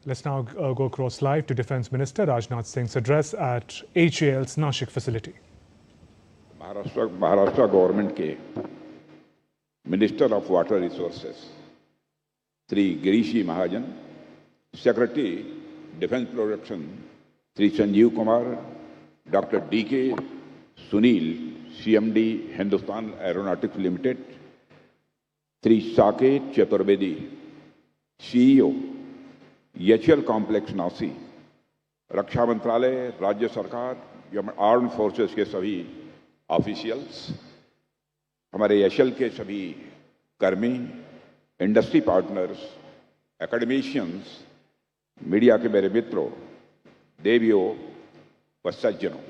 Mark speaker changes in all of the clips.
Speaker 1: Let's now go across live to Defence Minister Rajnath Singh's address at HAL's Nashik facility.
Speaker 2: Maharashtra government के minister of water resources Shri Girish Mahajan, secretary defence production Shri Sanjeev Kumar, doctor DK Sunil, CMD Hindustan aeronautics limited, Shri Saket Chaturvedi, CEO HAL complex Nashik, रक्षा मंत्रालय, राज्य सरकार, armed forces के सभी officials, हमारे HAL के सभी कर्मी, इंडस्ट्री पार्टनर्स, एकेडमिशियंस, मीडिया के मेरे मित्रों, देवियों व सज्जनों,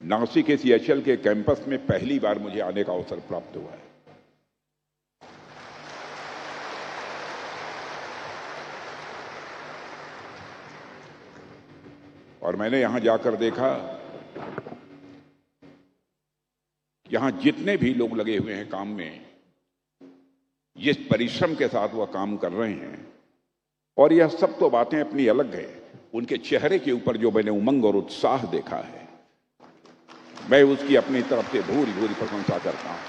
Speaker 2: नासिक के HAL के कैंपस में पहली बार मुझे आने का अवसर प्राप्त हुआ है। और मैंने यहां जाकर देखा, यहां जितने भी लोग लगे हुए हैं काम में, जिस परिश्रम के साथ वह काम कर रहे हैं, और यह सब तो बातें अपनी अलग है, उनके चेहरे के ऊपर जो मैंने उमंग और उत्साह देखा है, मैं उसकी अपनी तरफ से भूरी भूरी प्रशंसा करता हूं।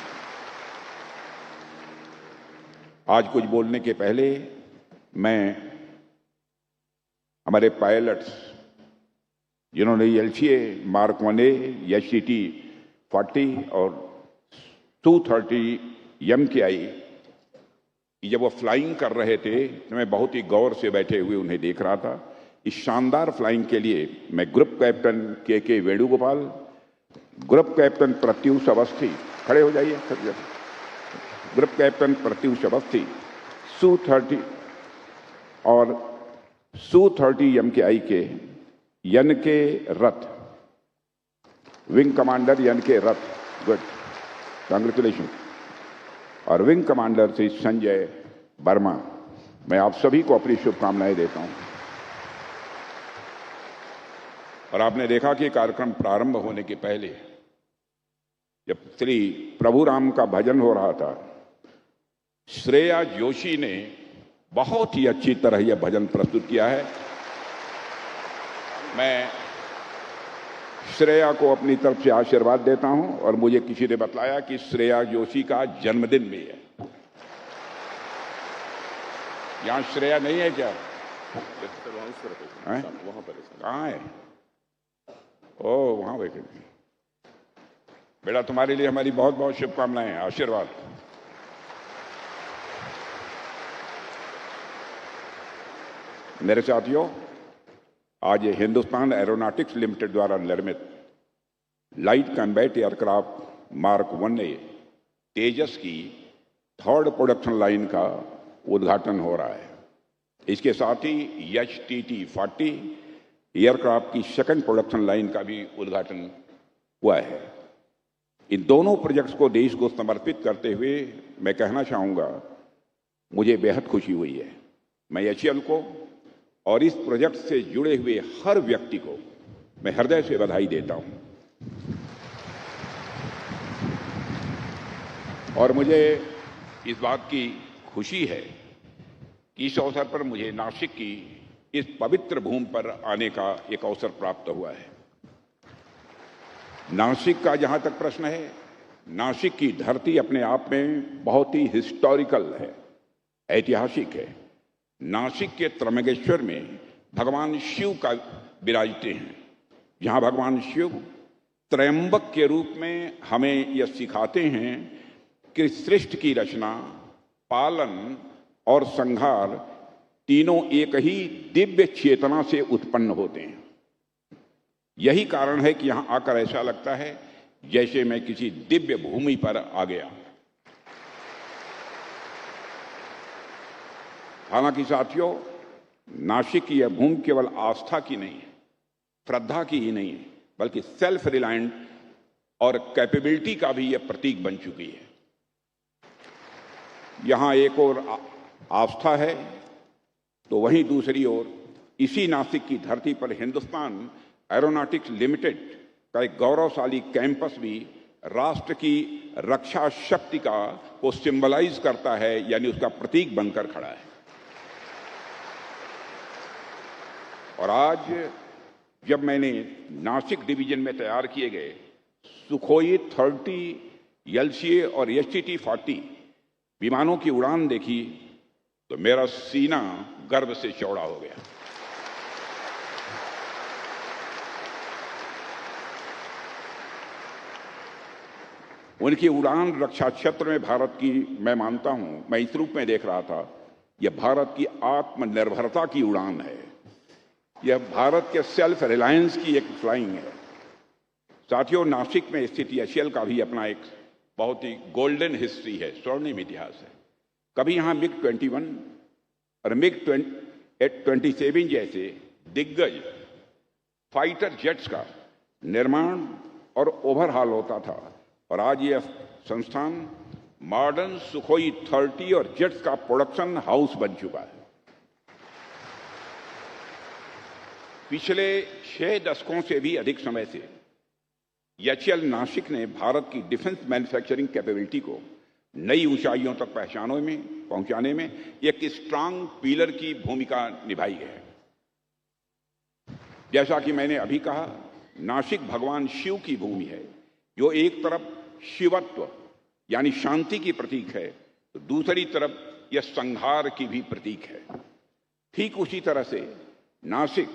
Speaker 2: आज कुछ बोलने के पहले मैं हमारे पायलट्स जिन्होंने LCA Mark 1A, HTT 40 और 230 MKI जब वो फ्लाइंग कर रहे थे तो मैं बहुत ही गौर से बैठे हुए उन्हें देख रहा था। इस शानदार फ्लाइंग के लिए मैं group captain KK Venugopal, group captain Pratyush Awasthi, खड़े हो जाइए, group captain Pratyush Awasthi, Su-30 और Su-30 MKI के YNK रथ, विंग कमांडर YNK रथ, गुड, कांग्रेचुलेशन, और विंग कमांडर श्री संजय वर्मा, मैं आप सभी को अपनी शुभकामनाएं देता हूं। और आपने देखा कि कार्यक्रम प्रारंभ होने के पहले जब श्री प्रभु राम का भजन हो रहा था, श्रेया जोशी ने बहुत ही अच्छी तरह यह भजन प्रस्तुत किया है। मैं श्रेया को अपनी तरफ से आशीर्वाद देता हूं, और मुझे किसी ने बताया कि श्रेया जोशी का जन्मदिन भी है। यहां श्रेया नहीं है क्या? वहां पर कहाँ है? ओ, वहां बैठे। बेटा, तुम्हारे लिए हमारी बहुत बहुत शुभकामनाएं हैं, आशीर्वाद। मेरे साथियों, आज हिंदुस्तान एरोनॉटिक्स लिमिटेड द्वारा निर्मित light combat aircraft mark 1A तेजस की 3rd प्रोडक्शन लाइन का उद्घाटन हो रहा है। इसके साथ ही HTT 40 एयरक्राफ्ट की 2nd प्रोडक्शन लाइन का भी उद्घाटन हुआ है। इन दोनों प्रोजेक्ट्स को देश को समर्पित करते हुए मैं कहना चाहूंगा, मुझे बेहद खुशी हुई है। मैं HAL को और इस प्रोजेक्ट से जुड़े हुए हर व्यक्ति को मैं हृदय से बधाई देता हूं। और मुझे इस बात की खुशी है कि इस अवसर पर मुझे नासिक की इस पवित्र भूमि पर आने का एक अवसर प्राप्त हुआ है। नासिक का जहां तक प्रश्न है, नासिक की धरती अपने आप में बहुत ही हिस्टोरिकल है, ऐतिहासिक है। नासिक के त्र्यंबकेश्वर में भगवान शिव का विराजते हैं, जहां भगवान शिव त्रयंबक के रूप में हमें यह सिखाते हैं कि सृष्टि की रचना, पालन और संहार तीनों एक ही दिव्य चेतना से उत्पन्न होते हैं। यही कारण है कि यहां आकर ऐसा लगता है जैसे मैं किसी दिव्य भूमि पर आ गया। हालांकि साथियों, नासिक की यह भूमि केवल आस्था की नहीं है, श्रद्धा की ही नहीं है, बल्कि सेल्फ रिलायंट और कैपेबिलिटी का भी यह प्रतीक बन चुकी है। यहां एक और आस्था है, तो वहीं दूसरी ओर इसी नासिक की धरती पर हिंदुस्तान एरोनॉटिक्स लिमिटेड का एक गौरवशाली कैंपस भी राष्ट्र की रक्षा शक्ति को सिंबलाइज करता है, यानी उसका प्रतीक बनकर खड़ा है। और आज जब मैंने नासिक डिवीजन में तैयार किए गए सुखोई 30 LCA और STT-40 विमानों की उड़ान देखी तो मेरा सीना गर्व से चौड़ा हो गया। उनकी उड़ान रक्षा क्षेत्र में भारत की, मैं मानता हूं, मैं इस रूप में देख रहा था, यह भारत की आत्मनिर्भरता की उड़ान है। यह भारत के सेल्फ रिलायंस की एक फ्लाइंग है। साथियों, नासिक में स्थित HAL का भी अपना एक बहुत ही गोल्डन हिस्ट्री है, स्वर्णिम इतिहास है। कभी यहां MiG-21 और MiG-27 जैसे दिग्गज फाइटर जेट्स का निर्माण और ओवरहाल होता था, और आज यह संस्थान मॉडर्न सुखोई 30 और जेट्स का प्रोडक्शन हाउस बन चुका है। पिछले 6 दशकों से भी अधिक समय से HAL नासिक ने भारत की डिफेंस मैन्युफैक्चरिंग कैपेबिलिटी को नई ऊंचाइयों तक पहुंचाने में एक स्ट्रांग पिलर की भूमिका निभाई है। जैसा कि मैंने अभी कहा, नासिक भगवान शिव की भूमि है, जो एक तरफ शिवत्व यानी शांति की प्रतीक है, तो दूसरी तरफ यह संहार की भी प्रतीक है। ठीक उसी तरह से नासिक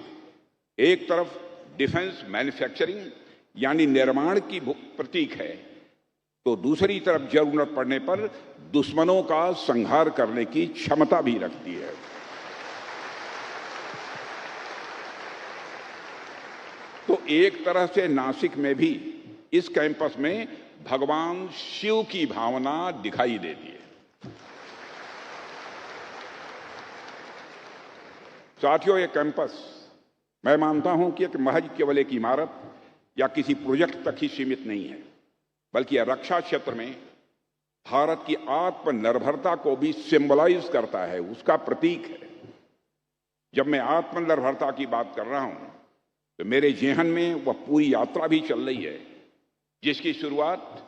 Speaker 2: एक तरफ डिफेंस मैन्युफैक्चरिंग यानी निर्माण की प्रतीक है, तो दूसरी तरफ जरूरत पड़ने पर दुश्मनों का संहार करने की क्षमता भी रखती है। तो एक तरह से नासिक में भी, इस कैंपस में भगवान शिव की भावना दिखाई देती है। साथियों, यह कैंपस मैं मानता हूं कि महज केवल एक इमारत या किसी प्रोजेक्ट तक ही सीमित नहीं है, बल्कि यह रक्षा क्षेत्र में भारत की आत्मनिर्भरता को भी सिंबलाइज करता है, उसका प्रतीक है। जब मैं आत्मनिर्भरता की बात कर रहा हूं तो मेरे जेहन में वह पूरी यात्रा भी चल रही है जिसकी शुरुआत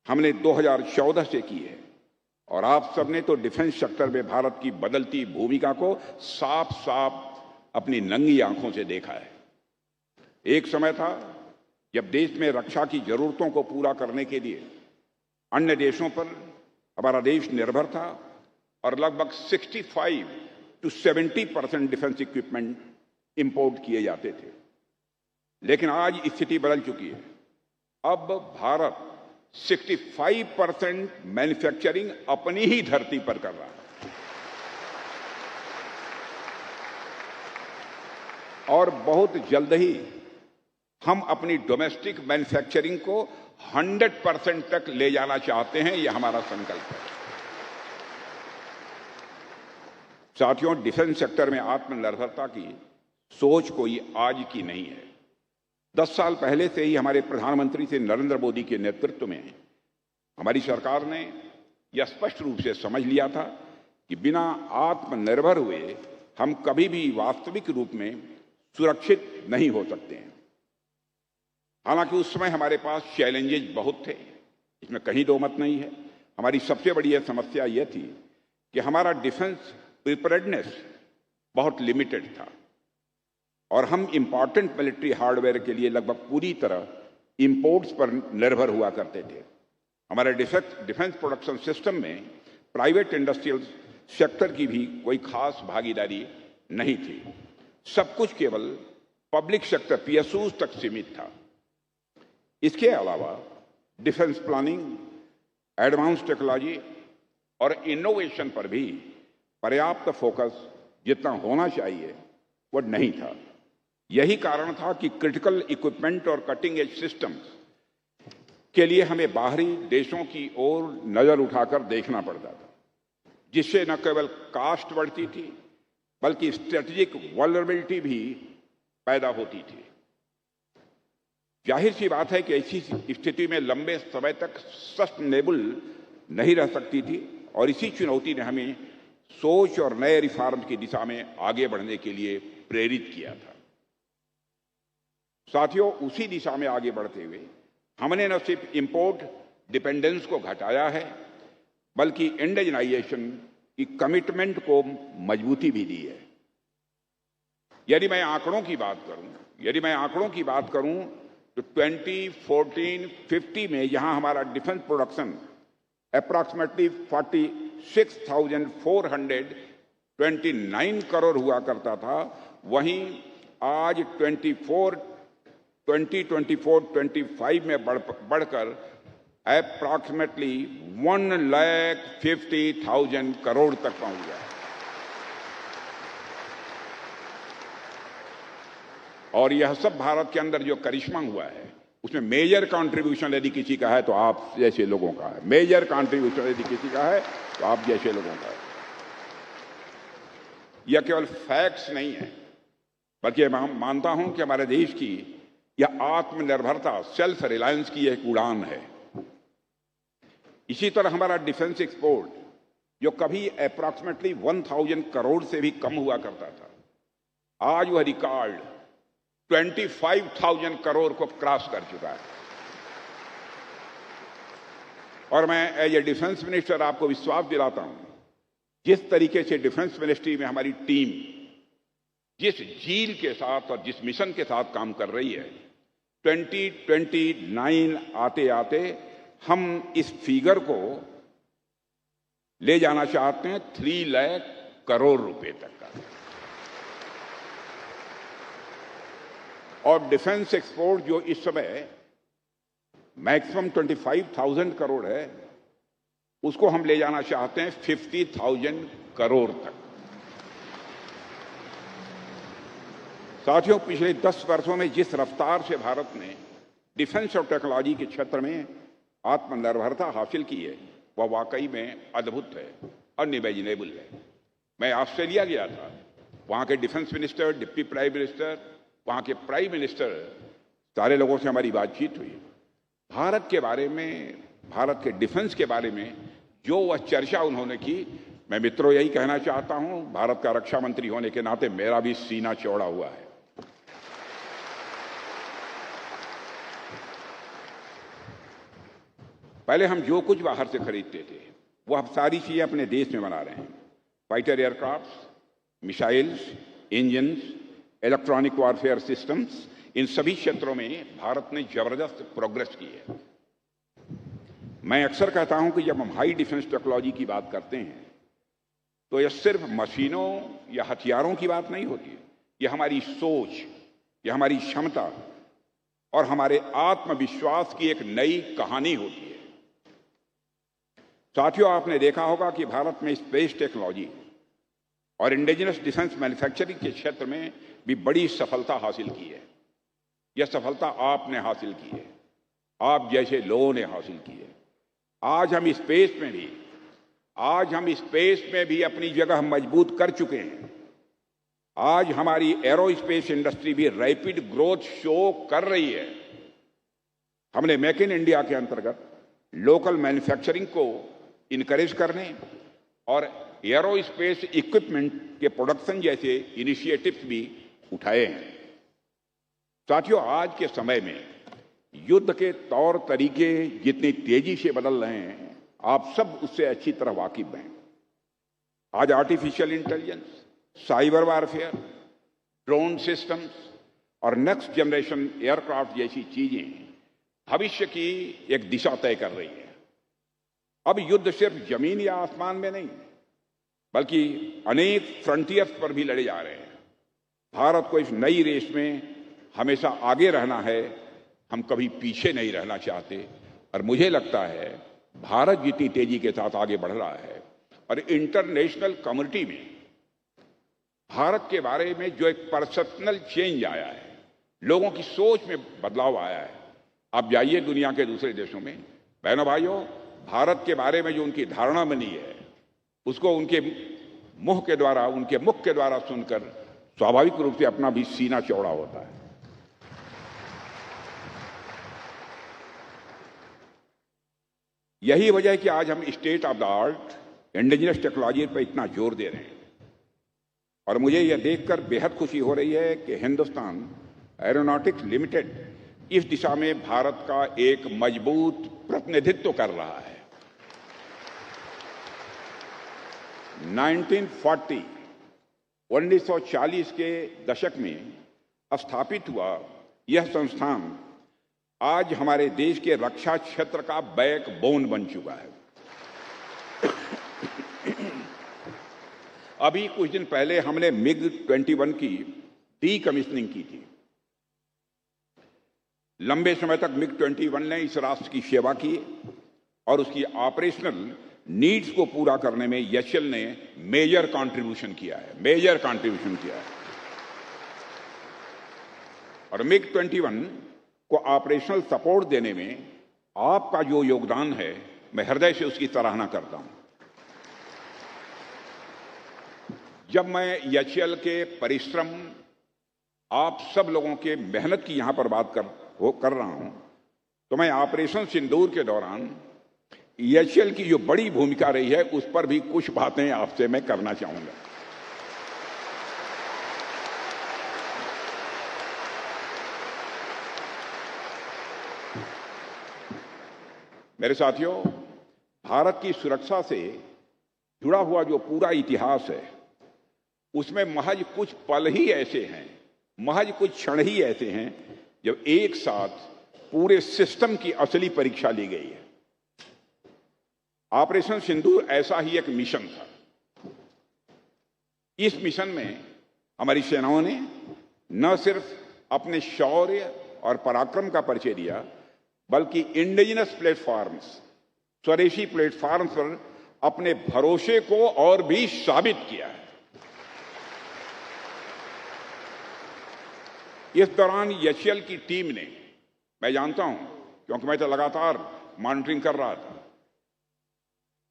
Speaker 2: हमने 2014 से की है, और आप सबने तो डिफेंस सेक्टर में भारत की बदलती भूमिका को साफ साफ अपनी नंगी आंखों से देखा है। एक समय था जब देश में रक्षा की जरूरतों को पूरा करने के लिए अन्य देशों पर हमारा देश निर्भर था, और लगभग 65 to 70% डिफेंस इक्विपमेंट इंपोर्ट किए जाते थे। लेकिन आज स्थिति बदल चुकी है। अब भारत 65% मैन्युफैक्चरिंग अपनी ही धरती पर कर रहा है, और बहुत जल्द ही हम अपनी डोमेस्टिक मैन्युफैक्चरिंग को 100% तक ले जाना चाहते हैं। यह हमारा संकल्प है। साथियों, डिफेंस सेक्टर में आत्मनिर्भरता की सोच कोई आज की नहीं है। 10 साल पहले से ही हमारे प्रधानमंत्री श्री नरेंद्र मोदी के नेतृत्व में हमारी सरकार ने यह स्पष्ट रूप से समझ लिया था कि बिना आत्मनिर्भर हुए हम कभी भी वास्तविक रूप में सुरक्षित नहीं हो सकते हैं। हालांकि उस समय हमारे पास चैलेंजेस बहुत थे, इसमें कहीं दो मत नहीं है। हमारी सबसे बड़ी समस्या यह थी कि हमारा डिफेंस प्रिपेयर्डनेस बहुत लिमिटेड था, और हम इंपॉर्टेंट मिलिट्री हार्डवेयर के लिए लगभग पूरी तरह इंपोर्ट्स पर निर्भर हुआ करते थे। हमारे डिफेंस प्रोडक्शन सिस्टम में प्राइवेट इंडस्ट्रियल सेक्टर की भी कोई खास भागीदारी नहीं थी। सब कुछ केवल पब्लिक सेक्टर PSUs तक सीमित था। इसके अलावा डिफेंस प्लानिंग, एडवांस टेक्नोलॉजी और इनोवेशन पर भी पर्याप्त फोकस जितना होना चाहिए वो नहीं था। यही कारण था कि क्रिटिकल इक्विपमेंट और कटिंग एज सिस्टम्स के लिए हमें बाहरी देशों की ओर नजर उठाकर देखना पड़ता था, जिससे न केवल कास्ट बढ़ती थी बल्कि स्ट्रेटेजिक वल्नरेबिलिटी भी पैदा होती थी। जाहिर सी बात है कि ऐसी स्थिति में लंबे समय तक सस्टेनेबल नहीं रह सकती थी, और इसी चुनौती ने हमें सोच और नए रिफॉर्म की दिशा में आगे बढ़ने के लिए प्रेरित किया था। साथियों, उसी दिशा में आगे बढ़ते हुए हमने न सिर्फ इंपोर्ट डिपेंडेंस को घटाया है, बल्कि इंडिजनाइजेशन की कमिटमेंट को मजबूती भी दी है। यदि मैं आंकड़ों की बात करूं तो 2014-15 में यहां हमारा डिफेंस प्रोडक्शन अप्रॉक्सीमेटली 46,429 करोड़ हुआ करता था। वहीं आज 2024-25 में बढ़कर अप्रॉक्सीमेटली 1,50,000 करोड़ तक पहुंच गया। और यह सब भारत के अंदर जो करिश्मा हुआ है, उसमें मेजर कंट्रीब्यूशन यदि किसी का है तो आप जैसे लोगों का है। मेजर कंट्रीब्यूशन यदि किसी का है तो आप जैसे लोगों का है। यह केवल फैक्ट्स नहीं है, बल्कि मैं मानता हूं कि हमारे देश की यह आत्मनिर्भरता, सेल्फ रिलायंस की एक उड़ान है। इसी तरह हमारा डिफेंस एक्सपोर्ट, जो कभी अप्रॉक्सीमेटली 1,000 करोड़ से भी कम हुआ करता था, आज वह रिकॉर्ड 25,000 करोड़ को क्रॉस कर चुका है। और मैं एज ए डिफेंस मिनिस्टर आपको विश्वास दिलाता हूं, जिस तरीके से डिफेंस मिनिस्ट्री में हमारी टीम जिस जील के साथ और जिस मिशन के साथ काम कर रही है, 2029 आते आते हम इस फिगर को ले जाना चाहते हैं 3 लाख करोड़ रुपए तक का। और डिफेंस एक्सपोर्ट जो इस समय मैक्सिमम 25,000 करोड़ है, उसको हम ले जाना चाहते हैं 50,000 करोड़ तक। साथियों, पिछले 10 वर्षों में जिस रफ्तार से भारत ने डिफेंस और टेक्नोलॉजी के क्षेत्र में आत्मनिर्भरता हासिल की है, वह वाकई में अद्भुत है, अनइमेजिनेबल है। मैं ऑस्ट्रेलिया गया था, वहां के defence minister, deputy prime minister, वहां के प्राइम मिनिस्टर, सारे लोगों से हमारी बातचीत हुई। भारत के बारे में, भारत के डिफेंस के बारे में जो वह चर्चा उन्होंने की, मैं मित्रों यही कहना चाहता हूं, भारत का रक्षा मंत्री होने के नाते मेरा भी सीना चौड़ा हुआ है। पहले हम जो कुछ बाहर से खरीदते थे, वो अब सारी चीजें अपने देश में बना रहे हैं। Fighter aircraft, missiles, engines, electronic warfare systems, इन सभी क्षेत्रों में भारत ने जबरदस्त प्रोग्रेस की है। मैं अक्सर कहता हूं कि जब हम हाई डिफेंस टेक्नोलॉजी की बात करते हैं तो यह सिर्फ मशीनों या हथियारों की बात नहीं होती है। यह हमारी सोच, यह हमारी क्षमता और हमारे आत्मविश्वास की एक नई कहानी होती है। साथियों, आपने देखा होगा कि भारत में स्पेस टेक्नोलॉजी और इंडिजिनस डिफेंस मैन्युफैक्चरिंग के क्षेत्र में भी बड़ी सफलता हासिल की है। यह सफलता आपने हासिल की है, आप जैसे लोगों ने हासिल की है। आज हम स्पेस में भी अपनी जगह मजबूत कर चुके हैं। आज हमारी एरोस्पेस इंडस्ट्री भी रैपिड ग्रोथ शो कर रही है। हमने मेक इन इंडिया के अंतर्गत लोकल मैन्युफैक्चरिंग को इनकरेज करने और एरोस्पेस इक्विपमेंट के प्रोडक्शन जैसे इनिशिएटिव्स भी उठाए हैं। साथियों, आज के समय में युद्ध के तौर तरीके जितनी तेजी से बदल रहे हैं, आप सब उससे अच्छी तरह वाकिफ हैं। आज artificial intelligence, cyber warfare, drone systems और नेक्स्ट जनरेशन एयरक्राफ्ट जैसी चीजें भविष्य की एक दिशा तय कर रही है। अब युद्ध सिर्फ जमीन या आसमान में नहीं, बल्कि अनेक फ्रंटियर्स पर भी लड़े जा रहे हैं। भारत को इस नई रेस में हमेशा आगे रहना है, हम कभी पीछे नहीं रहना चाहते। और मुझे लगता है भारत जितनी तेजी के साथ आगे बढ़ रहा है और इंटरनेशनल कम्युनिटी में भारत के बारे में जो एक परसेप्शनल चेंज आया है, लोगों की सोच में बदलाव आया है। आप जाइए दुनिया के दूसरे देशों में, बहनों भाइयों, भारत के बारे में जो उनकी धारणा बनी है, उसको उनके मुख के द्वारा सुनकर स्वाभाविक रूप से अपना भी सीना चौड़ा होता है। यही वजह है कि आज हम state of the art indigenous technology पर इतना जोर दे रहे हैं। और मुझे यह देखकर बेहद खुशी हो रही है कि हिंदुस्तान एरोनॉटिक्स लिमिटेड इस दिशा में भारत का एक मजबूत प्रतिनिधित्व कर रहा है। 1940 1940 के दशक में स्थापित हुआ यह संस्थान आज हमारे देश के रक्षा क्षेत्र का बैकबोन बन चुका है। अभी कुछ दिन पहले हमने MiG-21 की डीकमीशनिंग की थी। लंबे समय तक MiG-21 ने इस राष्ट्र की सेवा की और उसकी ऑपरेशनल नीड्स को पूरा करने में एचएएल ने मेजर कंट्रीब्यूशन किया है। और MiG-21 को ऑपरेशनल सपोर्ट देने में आपका जो योगदान है, मैं हृदय से उसकी सराहना करता हूं। जब मैं एचएएल के परिश्रम, आप सब लोगों के मेहनत की यहां पर बात कर रहा हूं, तो मैं ऑपरेशन सिंदूर के दौरान एचएएल की जो बड़ी भूमिका रही है उस पर भी कुछ बातें आपसे मैं करना चाहूंगा। मेरे साथियों, भारत की सुरक्षा से जुड़ा हुआ जो पूरा इतिहास है, उसमें महज कुछ पल ही ऐसे हैं, महज कुछ क्षण ही ऐसे हैं जब एक साथ पूरे सिस्टम की असली परीक्षा ली गई है। ऑपरेशन सिंदूर ऐसा ही एक मिशन था। इस मिशन में हमारी सेनाओं ने न सिर्फ अपने शौर्य और पराक्रम का परिचय दिया, बल्कि इंडिजिनस प्लेटफॉर्म्स, स्वदेशी प्लेटफॉर्म्स पर अपने भरोसे को और भी साबित किया है। इस दौरान एचएएल की टीम ने, मैं जानता हूं क्योंकि मैं तो लगातार मॉनिटरिंग कर रहा था,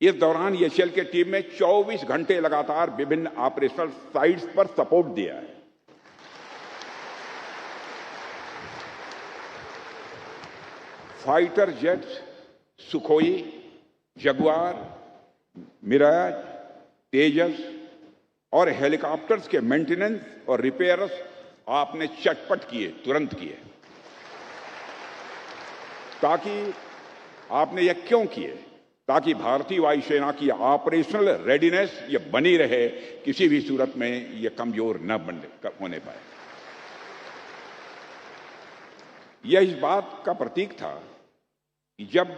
Speaker 2: इस दौरान एचएएल की टीम ने 24 घंटे लगातार विभिन्न ऑपरेशनल साइट्स पर सपोर्ट दिया है। Fighter jets, Sukhoi, Jaguar, Mirage, Tejas और हेलीकॉप्टर्स के मेंटेनेंस और रिपेयर्स आपने चटपट किए, तुरंत किए। ताकि आपने यह क्यों किए? ताकि भारतीय वायुसेना की ऑपरेशनल रेडीनेस ये बनी रहे, किसी भी सूरत में ये कमजोर न होने पाए। यह इस बात का प्रतीक था कि जब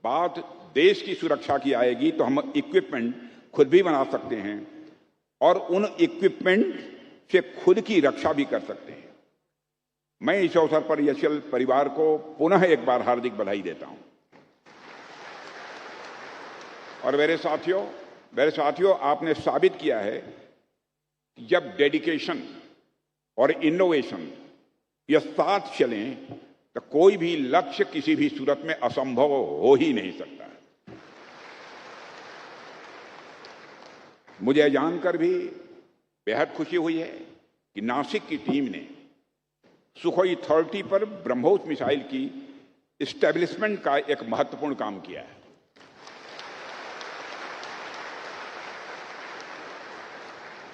Speaker 2: बात देश की सुरक्षा की आएगी तो हम इक्विपमेंट खुद भी बना सकते हैं और उन इक्विपमेंट से खुद की रक्षा भी कर सकते हैं। मैं इस अवसर पर एचएएल परिवार को पुनः एक बार हार्दिक बधाई देता हूं। और मेरे साथियों, आपने साबित किया है कि जब डेडिकेशन और इनोवेशन ये साथ चलें तो कोई भी लक्ष्य किसी भी सूरत में असंभव हो ही नहीं सकता। मुझे जानकर भी बेहद खुशी हुई है कि नासिक की टीम ने सुखोई 30 पर ब्रह्मोस मिसाइल की एस्टेब्लिशमेंट का एक महत्वपूर्ण काम किया है।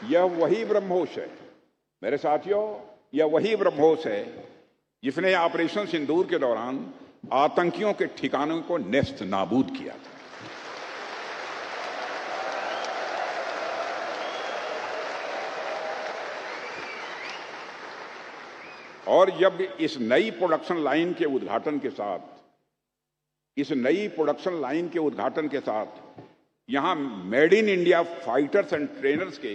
Speaker 2: यह वही ब्रह्मोस है, मेरे साथियों, यह वही ब्रह्मोस है जिसने ऑपरेशन सिंदूर के दौरान आतंकियों के ठिकानों को नेस्त नाबूद किया था। और जब इस नई प्रोडक्शन लाइन के उद्घाटन के साथ यहां made in India fighters and trainers के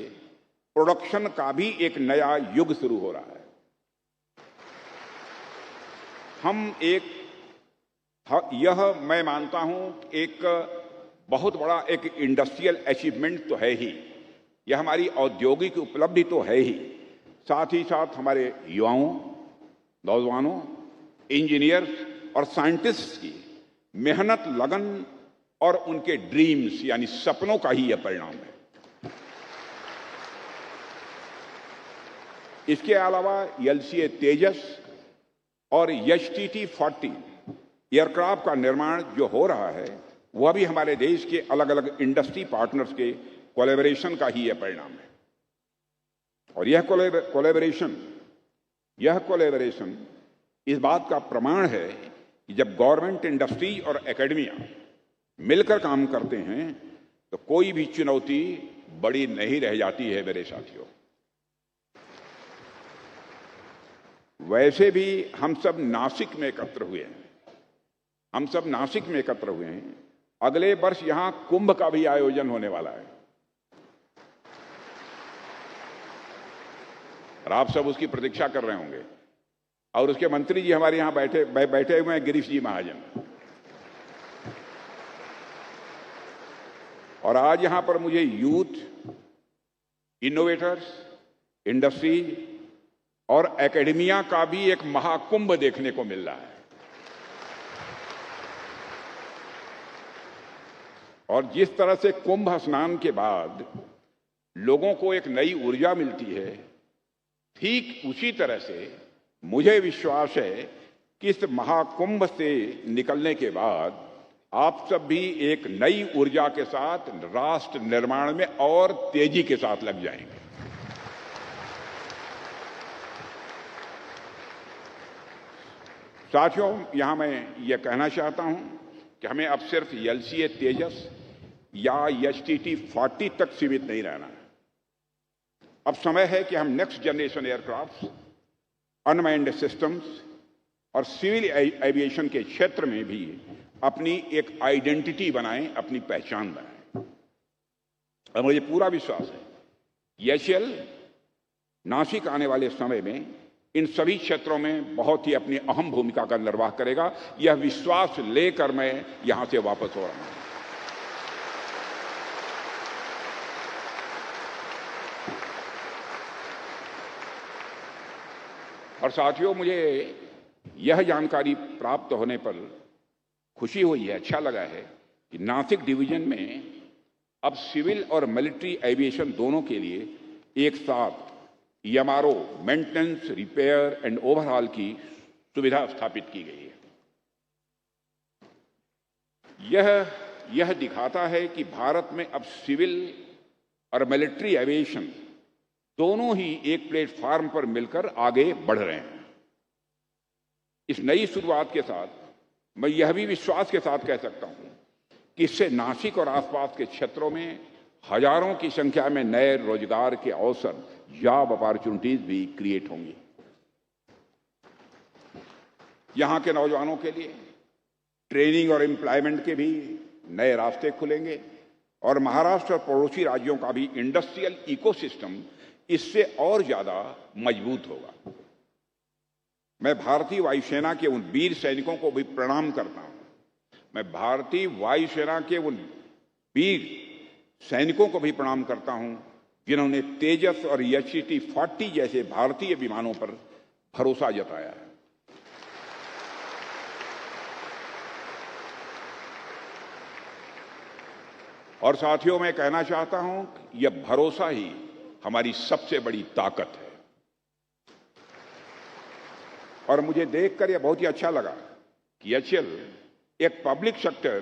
Speaker 2: प्रोडक्शन का भी एक नया युग शुरू हो रहा है। यह मैं मानता हूं एक बहुत बड़ा एक इंडस्ट्रियल अचीवमेंट तो है ही, यह हमारी औद्योगिक उपलब्धि तो है ही, साथ ही साथ हमारे युवाओं, नौजवानों, इंजीनियर्स और साइंटिस्ट्स की मेहनत, लगन और उनके ड्रीम्स यानी सपनों का ही यह परिणाम है। इसके अलावा LCA तेजस और HTT-40 एयरक्राफ्ट का निर्माण जो हो रहा है, वह भी हमारे देश के अलग अलग इंडस्ट्री पार्टनर्स के कोलैबोरेशन का ही यह परिणाम है। और यह कोलैबोरेशन इस बात का प्रमाण है कि जब गवर्नमेंट, इंडस्ट्री और एकेडमिया मिलकर काम करते हैं तो कोई भी चुनौती बड़ी नहीं रह जाती है। मेरे साथियों, वैसे भी हम सब नासिक में एकत्र हुए हैं, हम सब नासिक में एकत्र हुए हैं। अगले वर्ष यहां कुंभ का भी आयोजन होने वाला है और आप सब उसकी प्रतीक्षा कर रहे होंगे। और उसके मंत्री जी हमारे यहां बैठे हुए हैं, गिरीश जी महाजन। और आज यहां पर मुझे यूथ, इनोवेटर्स, इंडस्ट्री और एकेडमिया का भी एक महाकुंभ देखने को मिल रहा है। और जिस तरह से कुंभ स्नान के बाद लोगों को एक नई ऊर्जा मिलती है, ठीक उसी तरह से मुझे विश्वास है कि इस महाकुंभ से निकलने के बाद आप सब भी एक नई ऊर्जा के साथ राष्ट्र निर्माण में और तेजी के साथ लग जाएंगे। साथियों, यहां मैं यह कहना चाहता हूं कि हमें अब सिर्फ LCA तेजस या HTT-40 तक सीमित नहीं रहना है। अब समय है कि हम next generation aircraft, unmanned systems और सिविल एविएशन के क्षेत्र में भी अपनी एक आइडेंटिटी बनाएं, अपनी पहचान बनाएं। और मुझे पूरा विश्वास है HAL नासिक आने वाले समय में इन सभी क्षेत्रों में बहुत ही अपनी अहम भूमिका का निर्वाह करेगा। यह विश्वास लेकर मैं यहां से वापस हो रहा हूं। और साथियों, मुझे यह जानकारी प्राप्त होने पर खुशी हुई है, अच्छा लगा है कि नासिक डिवीजन में अब सिविल और मिलिट्री एविएशन दोनों के लिए एक साथ MRO, maintenance, repair and overhaul की सुविधा स्थापित की गई है। यह दिखाता है कि भारत में अब सिविल और मिलिट्री एविएशन दोनों ही एक प्लेटफॉर्म पर मिलकर आगे बढ़ रहे हैं। इस नई शुरुआत के साथ मैं यह भी विश्वास के साथ कह सकता हूं कि इससे नासिक और आसपास के क्षेत्रों में हजारों की संख्या में नए रोजगार के अवसर, जॉब अपॉर्चुनिटीज भी क्रिएट होंगी। यहां के नौजवानों के लिए ट्रेनिंग और एम्प्लॉयमेंट के भी नए रास्ते खुलेंगे और महाराष्ट्र और पड़ोसी राज्यों का भी इंडस्ट्रियल इकोसिस्टम इससे और ज्यादा मजबूत होगा। मैं भारतीय वायुसेना के उन वीर सैनिकों को भी प्रणाम करता हूं। मैं भारतीय वायुसेना के उन वीर सैनिकों को भी प्रणाम करता हूं जिन्होंने तेजस और HTT-40 जैसे भारतीय विमानों पर भरोसा जताया है। और साथियों, मैं कहना चाहता हूं कि यह भरोसा ही हमारी सबसे बड़ी ताकत है। और मुझे देखकर यह बहुत ही अच्छा लगा कि HAL एक पब्लिक सेक्टर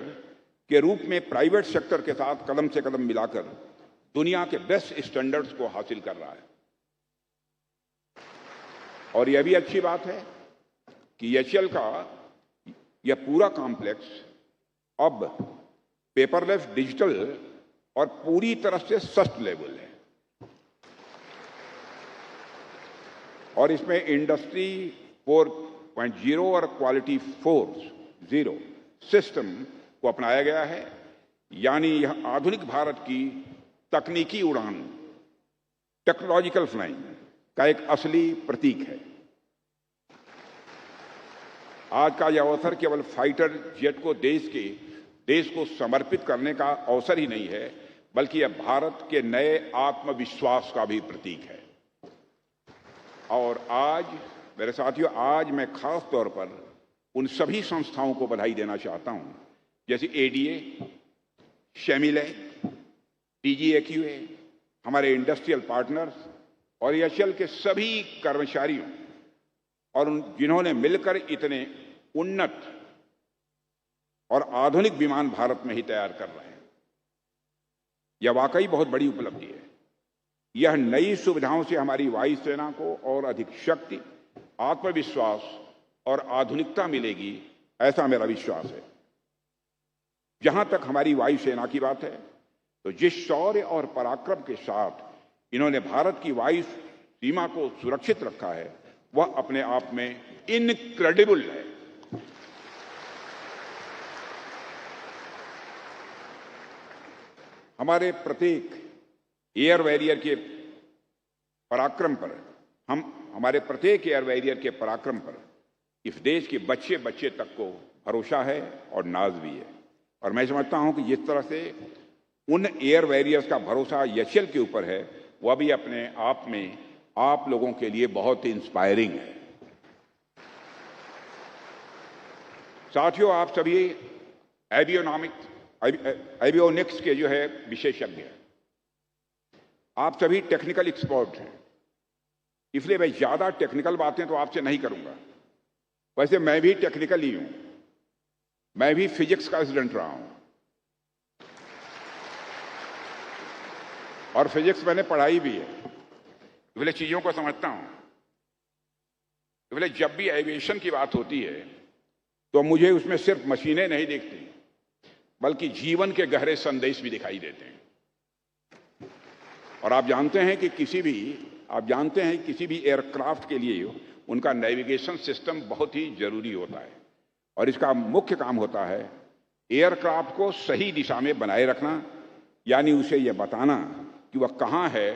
Speaker 2: के रूप में प्राइवेट सेक्टर के साथ कदम से कदम मिलाकर दुनिया के बेस्ट स्टैंडर्ड्स को हासिल कर रहा है। और यह भी अच्छी बात है कि HAL का यह पूरा कॉम्प्लेक्स अब पेपरलेस, डिजिटल और पूरी तरह से सस्टेनेबल है। और इसमें इंडस्ट्री 4.0 और क्वालिटी 4.0 सिस्टम को अपनाया गया है। यानी यह आधुनिक भारत की तकनीकी उड़ान, टेक्नोलॉजिकल फ्लाइंग का एक असली प्रतीक है। आज का यह अवसर केवल फाइटर जेट को देश को समर्पित करने का अवसर ही नहीं है, बल्कि यह भारत के नए आत्मविश्वास का भी प्रतीक है। और आज मेरे साथियों, आज मैं खास तौर पर उन सभी संस्थाओं को बधाई देना चाहता हूं, जैसे ADA, शेमिलैक, DGAQA, हमारे इंडस्ट्रियल पार्टनर्स और HAL के सभी कर्मचारियों और जिन्होंने मिलकर इतने उन्नत और आधुनिक विमान भारत में ही तैयार कर रहे हैं। यह वाकई बहुत बड़ी उपलब्धि है। यह नई सुविधाओं से हमारी वायुसेना को और अधिक शक्ति, आत्मविश्वास और आधुनिकता मिलेगी, ऐसा मेरा विश्वास है। जहां तक हमारी वायुसेना की बात है, तो जिस शौर्य और पराक्रम के साथ इन्होंने भारत की वायु सीमा को सुरक्षित रखा है, वह अपने आप में इनक्रेडिबल है। हमारे प्रत्येक एयर वॉरियर के पराक्रम पर हमारे प्रत्येक एयर वॉरियर के पराक्रम पर इस देश के बच्चे बच्चे तक को भरोसा है और नाज भी है। और मैं समझता हूं कि जिस तरह से उन एयर वॉरियर्स का भरोसा एचएएल के ऊपर है, वह भी अपने आप में आप लोगों के लिए बहुत इंस्पायरिंग है। साथियों, आप सभी एवियोनिक्स के जो है विशेषज्ञ हैं, आप सभी टेक्निकल एक्सपर्ट हैं, इसलिए मैं ज्यादा टेक्निकल बातें तो आपसे नहीं करूंगा। वैसे मैं भी टेक्निकल ही हूं, मैं भी फिजिक्स का स्टूडेंट रहा हूं और फिजिक्स मैंने पढ़ाई भी है, इसलिए चीजों को समझता हूं। इसलिए जब भी एविएशन की बात होती है तो मुझे उसमें सिर्फ मशीनें नहीं दिखती, बल्कि जीवन के गहरे संदेश भी दिखाई देते हैं। और आप जानते हैं कि किसी भी एयरक्राफ्ट के लिए उनका नेविगेशन सिस्टम बहुत ही जरूरी होता है और इसका मुख्य काम होता है एयरक्राफ्ट को सही दिशा में बनाए रखना, यानी उसे यह बताना कि वह कहां है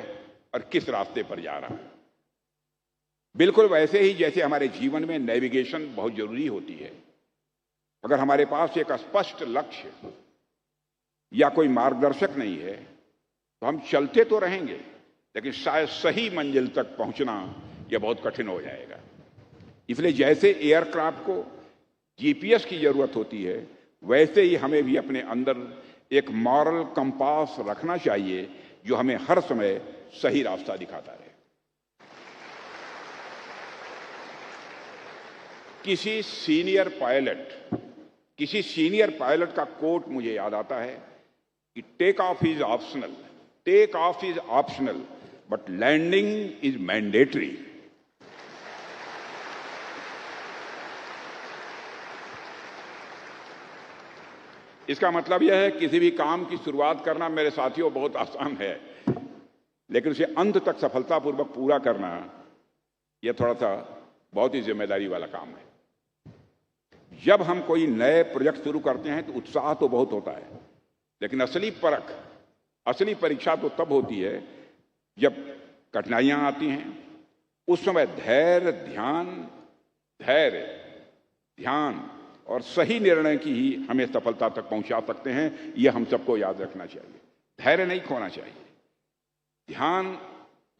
Speaker 2: और किस रास्ते पर जा रहा है। बिल्कुल वैसे ही जैसे हमारे जीवन में नेविगेशन बहुत जरूरी होती है। अगर हमारे पास एक स्पष्ट लक्ष्य या कोई मार्गदर्शक नहीं है तो हम चलते तो रहेंगे, लेकिन शायद सही मंजिल तक पहुंचना यह बहुत कठिन हो जाएगा। इसलिए जैसे एयरक्राफ्ट को जीपीएस की जरूरत होती है, वैसे ही हमें भी अपने अंदर एक मॉरल कंपास रखना चाहिए जो हमें हर समय सही रास्ता दिखाता रहे। किसी सीनियर पायलट का कोट मुझे याद आता है कि take off is optional but landing is mandatory. इसका मतलब यह है किसी भी काम की शुरुआत करना मेरे साथियों बहुत आसान है, लेकिन उसे अंत तक सफलतापूर्वक पूरा करना यह थोड़ा सा बहुत ही जिम्मेदारी वाला काम है। जब हम कोई नए प्रोजेक्ट शुरू करते हैं तो उत्साह तो बहुत होता है, लेकिन असली परीक्षा तो तब होती है जब कठिनाइयां आती हैं। उस समय धैर्य, ध्यान और सही निर्णय की ही हमें सफलता तक पहुंचा सकते हैं। यह हम सबको याद रखना चाहिए। धैर्य नहीं खोना चाहिए, ध्यान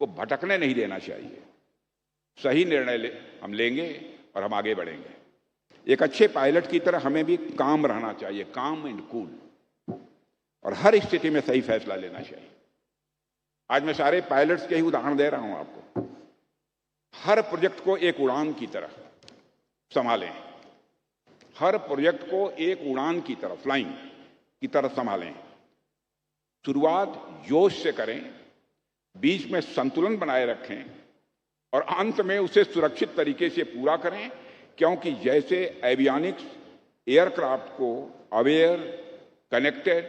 Speaker 2: को भटकने नहीं देना चाहिए। सही निर्णय हम लेंगे और हम आगे बढ़ेंगे। एक अच्छे पायलट की तरह हमें भी काम रहना चाहिए, काम एंड कूल, और हर स्थिति में सही फैसला लेना चाहिए। आज मैं सारे पायलट्स के ही उदाहरण दे रहा हूं आपको। हर प्रोजेक्ट को एक उड़ान की तरह संभालें, हर प्रोजेक्ट को एक उड़ान की तरह, फ्लाइंग की तरह संभालें। शुरुआत जोश से करें, बीच में संतुलन बनाए रखें और अंत में उसे सुरक्षित तरीके से पूरा करें, क्योंकि जैसे एवियोनिक्स एयरक्राफ्ट को अवेयर, कनेक्टेड,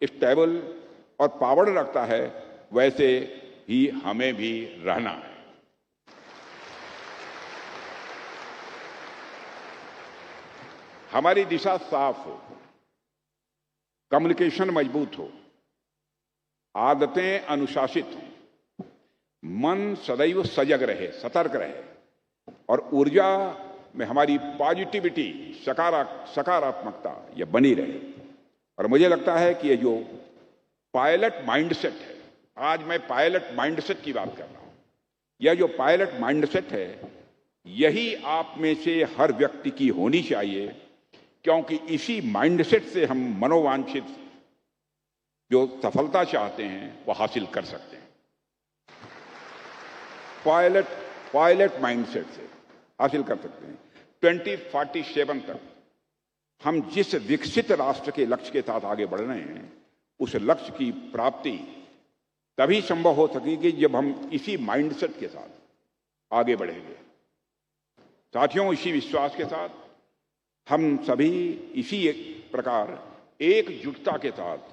Speaker 2: स्टेबल और पावर्ड रखता है, वैसे ही हमें भी रहना है। हमारी दिशा साफ हो, कम्युनिकेशन मजबूत हो, आदतें अनुशासित हो, मन सदैव सजग रहे, सतर्क रहे और ऊर्जा में हमारी पॉजिटिविटी, सकारात्मकता यह बनी रहे। और मुझे लगता है कि ये जो पायलट माइंडसेट है, आज मैं पायलट माइंडसेट की बात कर रहा हूं, यह जो पायलट माइंडसेट है यही आप में से हर व्यक्ति की होनी चाहिए, क्योंकि इसी माइंडसेट से हम मनोवांछित जो सफलता चाहते हैं वो हासिल कर सकते हैं। पायलट माइंडसेट से हासिल कर सकते हैं। 2047 तक हम जिस विकसित राष्ट्र के लक्ष्य के साथ आगे बढ़ रहे हैं, उस लक्ष्य की प्राप्ति तभी संभव हो सकेगी जब हम इसी माइंडसेट के साथ आगे बढ़ेंगे। साथियों, इसी विश्वास के साथ हम सभी इसी एक प्रकार एकजुटता के साथ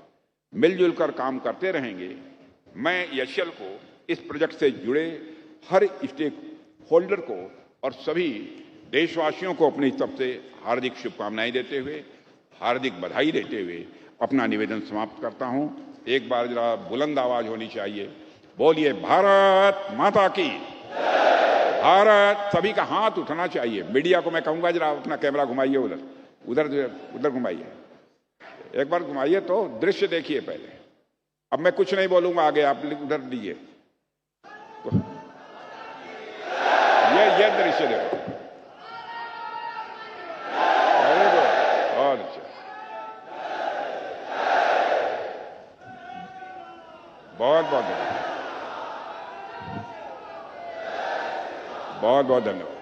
Speaker 2: मिलजुल कर काम करते रहेंगे। मैं एचएएल को, इस प्रोजेक्ट से जुड़े हर स्टेक होल्डर को और सभी देशवासियों को अपनी तरफ से हार्दिक शुभकामनाएं देते हुए, हार्दिक बधाई देते हुए अपना निवेदन समाप्त करता हूं। एक बार जरा बुलंद आवाज होनी चाहिए, बोलिए भारत माता की भारत। सभी का हाथ उठना चाहिए। मीडिया को मैं कहूंगा जरा अपना कैमरा घुमाइए, उधर उधर उधर घुमाइए, एक बार घुमाइए तो दृश्य देखिए पहले। अब मैं कुछ नहीं बोलूंगा आगे, आप उधर दीजिए, ये दृश्य देखो। बहुत अच्छा, बहुत बहुत धन्यवाद, बहुत बहुत धन्यवाद।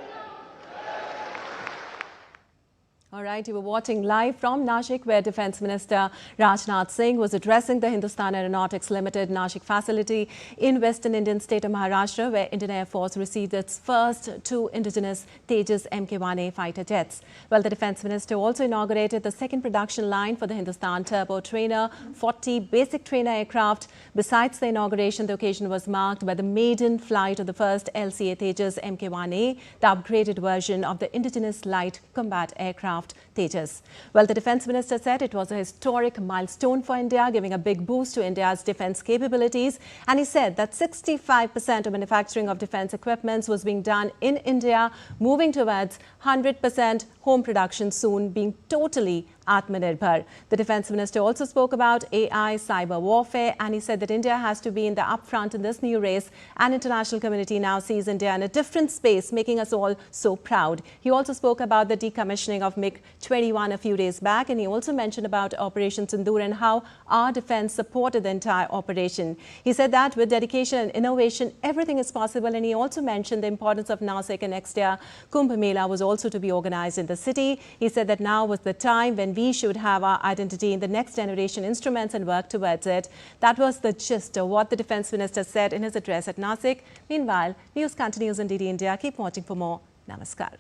Speaker 3: All right, you were watching live from Nashik, where Defence Minister Rajnath Singh was addressing the Hindustan Aeronautics Limited Nashik facility in Western Indian state of Maharashtra, where Indian Air Force received its first 2 indigenous Tejas Mk1A fighter jets. Well, the Defence Minister also inaugurated the second production line for the Hindustan Turbo Trainer 40 basic trainer aircraft. Besides the inauguration, the occasion was marked by the maiden flight of the first LCA Tejas Mk1A, the upgraded version of the indigenous light combat aircraft Tejas. Well, the Defence Minister said it was a historic milestone for India, giving a big boost to India's defence capabilities. And he said that 65% of manufacturing of defence equipments was being done in India, moving towards 100% home production soon, being totally Atmanirbhar. The Defence Minister also spoke about AI, cyber warfare, and he said that India has to be in the upfront in this new race, and international community now sees India in a different space, making us all so proud. He also spoke about the decommissioning of MiG-21 a few days back, and he also mentioned about Operation Sindoor and how our defence supported the entire operation. He said that with dedication and innovation, everything is possible, and he also mentioned the importance of Nashik, and next year Kumbh Mela was also to be organised in the city. He said that now was the time when we should have our identity in the next generation instruments and work towards it. That was the gist of what the Defence Minister said in his address at Nashik. Meanwhile, news continues on DD India. Keep watching for more. Namaskar.